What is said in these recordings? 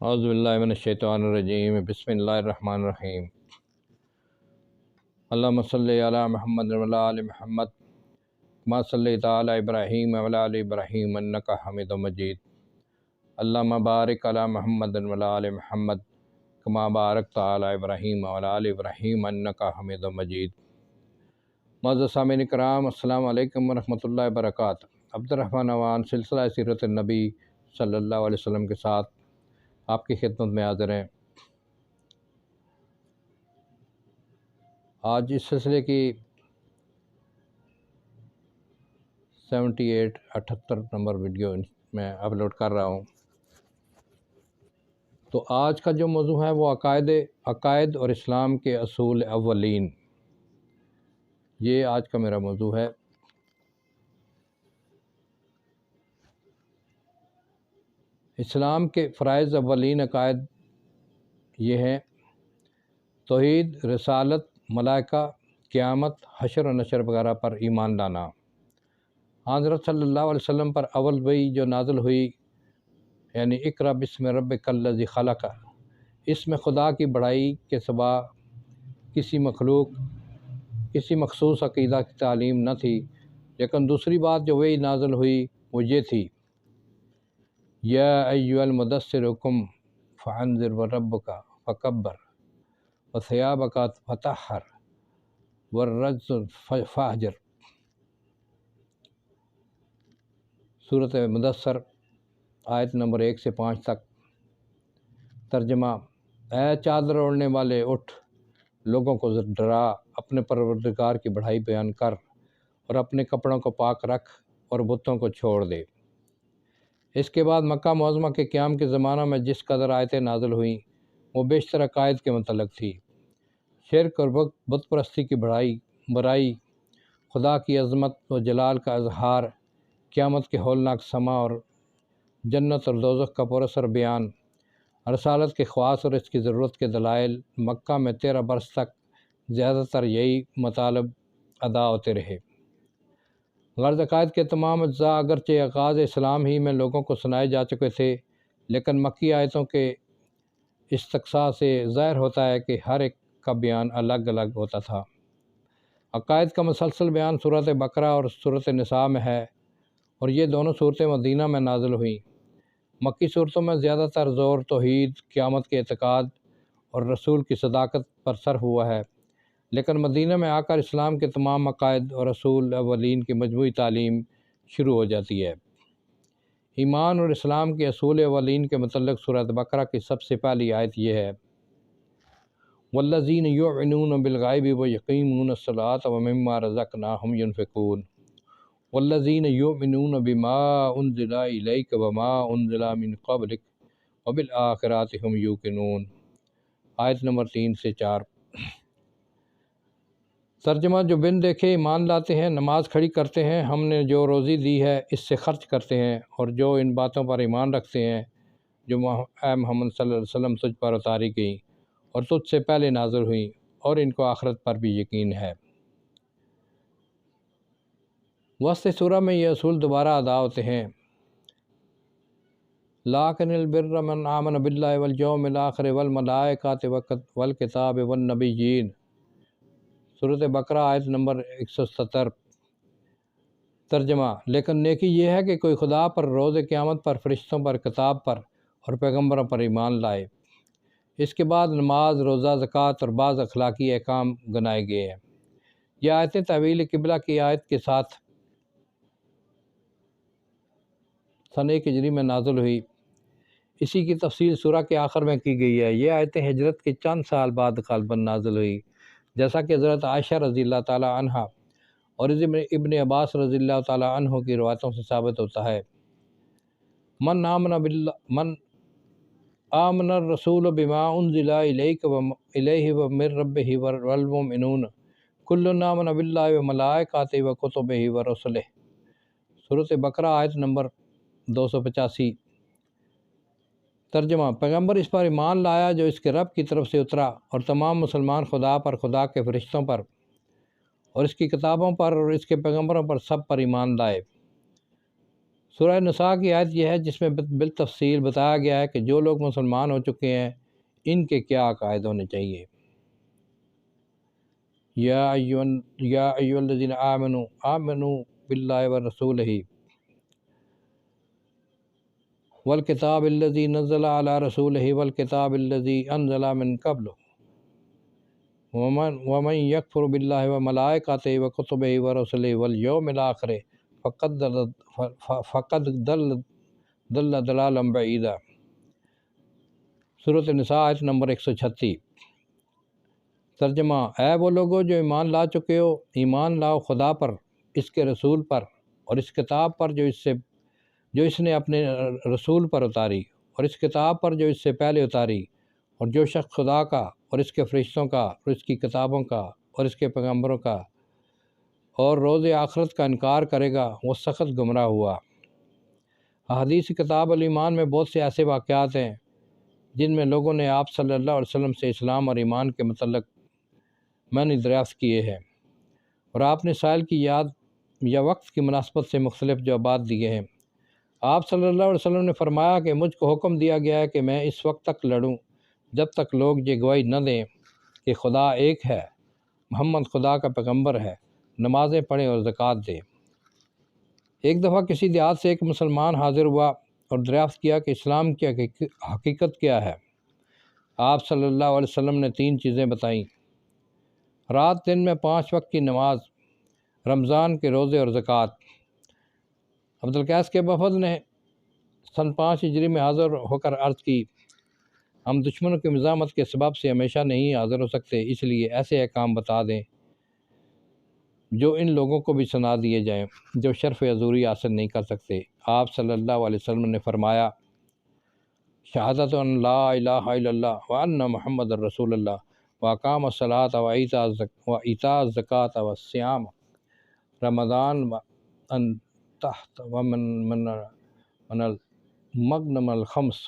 اعوذ باللہ من الشیطان الرجیم بسم اللہ الرحمن الرحیم اللہم صلی علی محمد وعلی آل محمد کما صلیت علی ابراہیم وعلی آل ابراہیم انک حمید مجید اللہم بارک علی محمد وعلی آل محمد کما بارکت علی ابراہیم وعلی آل ابراہیم انک حمید مجید۔ معزز سامعین کرام، السلام علیکم ورحمۃ اللہ وبرکاتہ۔ عبد الرحمن عوان سلسلہ سیرت النبی صلی اللہ علیہ وسلم کے ساتھ آپ کی خدمت میں حاضر ہیں۔ آج اس سلسلے کی 78 نمبر ویڈیو میں اپلوڈ کر رہا ہوں۔ تو آج کا جو موضوع ہے وہ عقائد اور اسلام کے اصول اولین، یہ آج کا میرا موضوع ہے۔ اسلام کے فرائض اولین عقائد یہ ہیں: توحید، رسالت، ملائکہ، قیامت، حشر و نشر وغیرہ پر ایمان لانا۔ حضرت صلی اللہ علیہ وسلم پر اول وحی جو نازل ہوئی، یعنی اقرأ بسم ربک الذی خلق، اس میں خدا کی بڑائی کے سوا کسی مخصوص عقیدہ کی تعلیم نہ تھی۔ لیکن دوسری بات جو وحی نازل ہوئی وہ یہ تھی: یا ایھا المدثر قم فانذر وربک فکبر وثیابک فطہر والرجز فاہجر۔ سورۃ مدثر آیت نمبر 1 سے 5 تک۔ ترجمہ: اے چادر اوڑھنے والے، اٹھ، لوگوں کو ڈرا، اپنے پروردگار کی بڑائی بیان کر اور اپنے کپڑوں کو پاک رکھ اور بتوں کو چھوڑ دے۔ اس کے بعد مکہ معظمہ کے قیام کے زمانہ میں جس قدر آیتیں نازل ہوئیں وہ بیشتر عقائد کے متعلق تھی۔ شرک اور بت پرستی کی برائی، خدا کی عظمت و جلال کا اظہار، قیامت کے ہولناک سما اور جنت اور دوزخ کا پراثر بیان، رسالت کے خواص اور اس کی ضرورت کے دلائل۔ مکہ میں 13 برس تک زیادہ تر یہی مطالب ادا ہوتے رہے۔ غرض عقائد کے تمام اجزاء اگرچہ آغاز اسلام ہی میں لوگوں کو سنائے جا چکے تھے، لیکن مکی آیتوں کے استقصاء سے ظاہر ہوتا ہے کہ ہر ایک کا بیان الگ الگ ہوتا تھا۔ عقائد کا مسلسل بیان سورۃ بقرہ اور سورۃ نساء میں ہے، اور یہ دونوں صورتیں مدینہ میں نازل ہوئیں۔ مکی صورتوں میں زیادہ تر زور توحید، قیامت کے اعتقاد اور رسول کی صداقت پر صرف ہوا ہے، لیکن مدینہ میں آ کر اسلام کے تمام عقائد اور اصول اولین کی مجموعی تعلیم شروع ہو جاتی ہے۔ ایمان اور اسلام کے اصول اولین کے متعلق سورۃ بقرہ کی سب سے پہلی آیت یہ ہے: والذین یؤمنون بالغیب ویقیمون الصلاۃ ومما رزقناہم ینفقون والذین یؤمنون بما انزل الیک وما انزل من قبلک وبالآخرۃ ھم یوقنون۔ آیت نمبر 3 سے 4۔ ترجمہ: جو بن دیکھے ایمان لاتے ہیں، نماز کھڑی کرتے ہیں، ہم نے جو روزی دی ہے اس سے خرچ کرتے ہیں، اور جو ان باتوں پر ایمان رکھتے ہیں جو اے محمد صلی اللہ علیہ وسلم تجھ پر اتاری گئیں اور تجھ سے پہلے نازل ہوئیں، اور ان کو آخرت پر بھی یقین ہے۔ وسط سورہ میں یہ اصول دوبارہ ادا ہوتے ہیں: لَٰكِنِ الْبِرَّ مَنْ آمَنَ بِاللَّهِ وَالْيَوْمِ الْآخِرِ وَالْمَلَائِكَةِ وَالْكِتَابِ وَالنَّبِيِّينَ۔ سورۃ بقرہ آیت نمبر 170۔ ترجمہ: لیکن نیکی یہ ہے کہ کوئی خدا پر، روز قیامت پر، فرشتوں پر، کتاب پر اور پیغمبروں پر ایمان لائے۔ اس کے بعد نماز، روزہ، زکوٰۃ اور بعض اخلاقی احکام گنائے گئے ہیں۔ یہ آیتیں تحویل قبلہ کی آیت کے ساتھ سنہ 1 ہجری میں نازل ہوئی۔ اسی کی تفصیل سورہ کے آخر میں کی گئی ہے۔ یہ آیتیں ہجرت کے چند سال بعد غالباً نازل ہوئی، جیسا کہ حضرت عائشہ رضی اللہ تعالی عنہا اور ابن عباس رضی اللہ تعالی عنہ کی روایتوں سے ثابت ہوتا ہے: من آمن الرسول بما انزل الیہ من ربہ والمؤمنون کل آمن باللہ وملائکتہ وکتبہ ورسلہ۔ سورۃ بقرہ آیت نمبر 285۔ ترجمہ: پیغمبر اس پر ایمان لایا جو اس کے رب کی طرف سے اترا، اور تمام مسلمان خدا پر، خدا کے فرشتوں پر اور اس کی کتابوں پر اور اس کے پیغمبروں پر سب پر ایمان لائے۔ سورہ نساء کی آیت یہ ہے جس میں بالتفصیل بتایا گیا ہے کہ جو لوگ مسلمان ہو چکے ہیں ان کے کیا عقائد ہونے چاہیے۔ یا ایھا الذین آمنوا باللہ ورسولہ والکتاب الذی نزل علی رسولہ والکتاب الذی انزل من قبل ومن یکفر باللہ وملائکتہ وکتبہ ورسلہ والیوم الآخر فقد ضل ضلالا بعیدا۔ سورۃ النساء آیت نمبر 136۔ ترجمہ: اے وہ لوگو جو ایمان لا چکے ہو، ایمان لاؤ خدا پر، اس کے رسول پر اور اس کتاب پر جو اس نے اپنے رسول پر اتاری، اور اس کتاب پر جو اس سے پہلے اتاری، اور جو شخص خدا کا اور اس کے فرشتوں کا اور اس کی کتابوں کا اور اس کے پیغمبروں کا اور روز آخرت کا انکار کرے گا وہ سخت گمراہ ہوا۔ احادیث کتاب الایمان میں بہت سے ایسے واقعات ہیں جن میں لوگوں نے آپ صلی اللہ علیہ وسلم سے اسلام اور ایمان کے متعلق معنی دریافت کیے ہیں، اور آپ نے سائل کی یاد یا وقت کی مناسبت سے مختلف جوابات دیے ہیں۔ آپ صلی اللہ علیہ وسلم نے فرمایا کہ مجھ کو حکم دیا گیا ہے کہ میں اس وقت تک لڑوں جب تک لوگ یہ گواہی نہ دیں کہ خدا ایک ہے، محمد خدا کا پیغمبر ہے، نمازیں پڑھیں اور زکوٰۃ دیں۔ ایک دفعہ کسی دیہات سے ایک مسلمان حاضر ہوا اور دریافت کیا کہ اسلام کی حقیقت کیا ہے۔ آپ صلی اللہ علیہ وسلم نے 3 چیزیں بتائیں: رات دن میں 5 وقت کی نماز، رمضان کے روزے اور زکوٰۃ۔ عبدالقیس کے وفد نے سن 5 ہجری میں حاضر ہو کر عرض کی: ہم دشمنوں کی مزاحمت کے سبب سے ہمیشہ نہیں حاضر ہو سکتے، اس لیے ایسے احکام بتا دیں جو ان لوگوں کو بھی سنا دیے جائیں جو شرف حضوری حاصل نہیں کر سکتے۔ آپ صلی اللہ علیہ وسلم نے فرمایا: شہادت ان لا الہ الا اللہ وان محمد رسول اللہ واقام الصلاۃ وایتاء الزکوٰۃ والصیام رمضان وان تحت ومن المغنم الخمس۔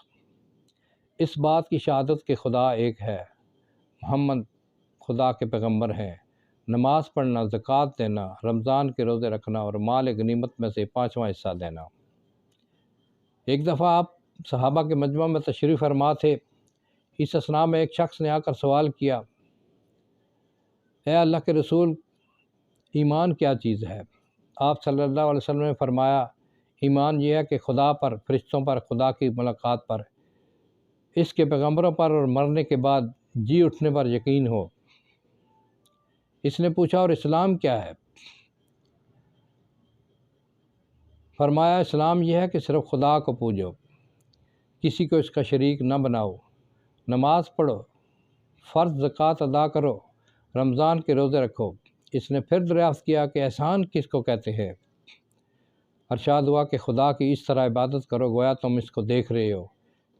اس بات کی شہادت کہ خدا ایک ہے، محمد خدا کے پیغمبر ہیں، نماز پڑھنا، زکوٰۃ دینا، رمضان کے روزے رکھنا اور مال غنیمت میں سے 5واں حصہ دینا۔ ایک دفعہ آپ صحابہ کے مجمع میں تشریف فرما تھے۔ اس اثناء میں ایک شخص نے آ کر سوال کیا: اے اللہ کے رسول، ایمان کیا چیز ہے؟ آپ صلی اللہ علیہ وسلم نے فرمایا: ایمان یہ ہے کہ خدا پر، فرشتوں پر، خدا کی ملاقات پر، اس کے پیغمبروں پر اور مرنے کے بعد جی اٹھنے پر یقین ہو۔ اس نے پوچھا: اور اسلام کیا ہے؟ فرمایا: اسلام یہ ہے کہ صرف خدا کو پوجو، کسی کو اس کا شریک نہ بناؤ، نماز پڑھو، فرض زکوٰۃ ادا کرو، رمضان کے روزے رکھو۔ اس نے پھر دریافت کیا کہ احسان کس کو کہتے ہیں؟ ارشاد ہوا کہ خدا کی اس طرح عبادت کرو گویا تم اس کو دیکھ رہے ہو،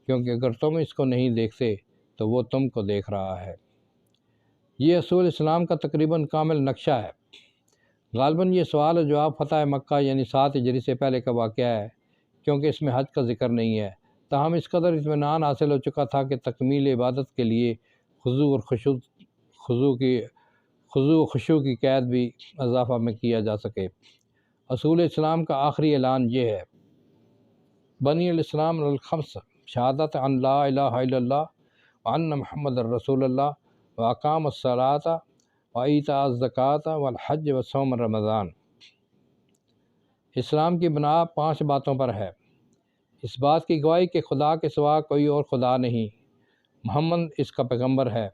کیونکہ اگر تم اس کو نہیں دیکھتے تو وہ تم کو دیکھ رہا ہے۔ یہ اصول اسلام کا تقریباً کامل نقشہ ہے۔ غالباً یہ سوال و جواب فتح مکہ یعنی 7 ہجری سے پہلے کا واقعہ ہے، کیونکہ اس میں حج کا ذکر نہیں ہے۔ تاہم اس قدر اطمینان حاصل ہو چکا تھا کہ تکمیل عبادت کے لیے خضوع اور خشوع کی قید بھی اضافہ میں کیا جا سکے۔ اصول اسلام کا آخری اعلان یہ ہے: بنی الاسلام الخمس شہادت ان لا الہ الا اللہ وان محمد رسول اللہ واقام الصلاۃ وایتاء الزکوٰۃ والحج وصوم رمضان۔ اسلام کی بنا 5 باتوں پر ہے: اس بات کی گواہی کہ خدا کے سوا کوئی اور خدا نہیں، محمد اس کا پیغمبر ہے،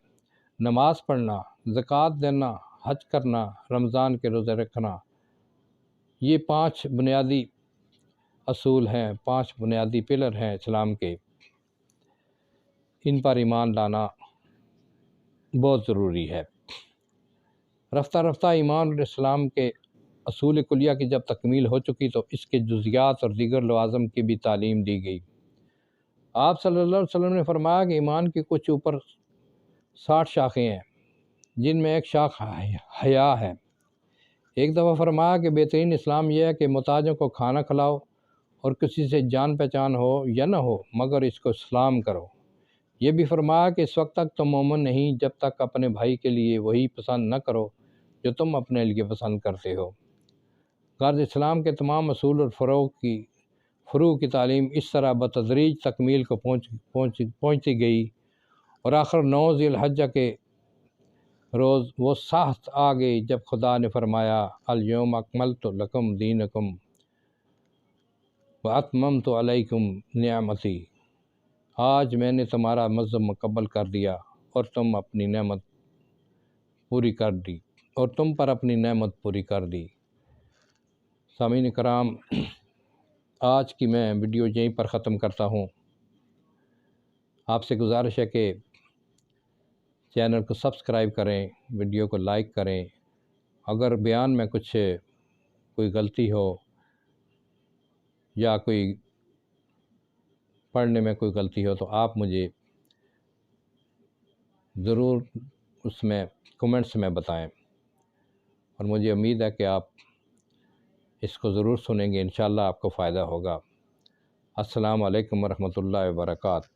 نماز پڑھنا، زکوٰۃ دینا، حج کرنا، رمضان کے روزے رکھنا۔ یہ 5 بنیادی اصول ہیں، 5 بنیادی پلر ہیں اسلام کے۔ ان پر ایمان لانا بہت ضروری ہے۔ رفتہ رفتہ ایمان اور اسلام کے اصول کلیہ کی جب تکمیل ہو چکی تو اس کے جزیات اور دیگر لوازم کی بھی تعلیم دی گئی۔ آپ صلی اللہ علیہ وسلم نے فرمایا کہ ایمان کی کچھ اوپر 60 شاخیں ہیں، جن میں ایک شاخ حیا ہے۔ ایک دفعہ فرمایا کہ بہترین اسلام یہ ہے کہ محتاجوں کو کھانا کھلاؤ، اور کسی سے جان پہچان ہو یا نہ ہو مگر اس کو سلام کرو۔ یہ بھی فرمایا کہ اس وقت تک تم مومن نہیں جب تک اپنے بھائی کے لیے وہی پسند نہ کرو جو تم اپنے لیے پسند کرتے ہو۔ غرض اسلام کے تمام اصول اور فروغ کی فروغ کی تعلیم اس طرح بتدریج تکمیل کو پہنچتی گئی اور آخر 9 ذی الحجہ کے روز وہ ساعت آ گئی جب خدا نے فرمایا الیوم اکملت لکم دینکم واتممت علیکم نعمتی، آج میں نے تمہارا مذہب مکمل کر دیا اور تم پر اپنی نعمت پوری کر دی۔ سامعین کرام، آج کی میں ویڈیو یہیں پر ختم کرتا ہوں۔ آپ سے گزارش ہے کہ چینل کو سبسکرائب کریں، ویڈیو کو لائک کریں۔ اگر بیان میں کوئی غلطی ہو یا کوئی پڑھنے میں کوئی غلطی ہو تو آپ مجھے ضرور اس میں کمنٹس میں بتائیں، اور مجھے امید ہے کہ آپ اس کو ضرور سنیں گے، انشاءاللہ آپ کو فائدہ ہوگا۔ السلام علیکم ورحمۃ اللہ وبرکاتہ۔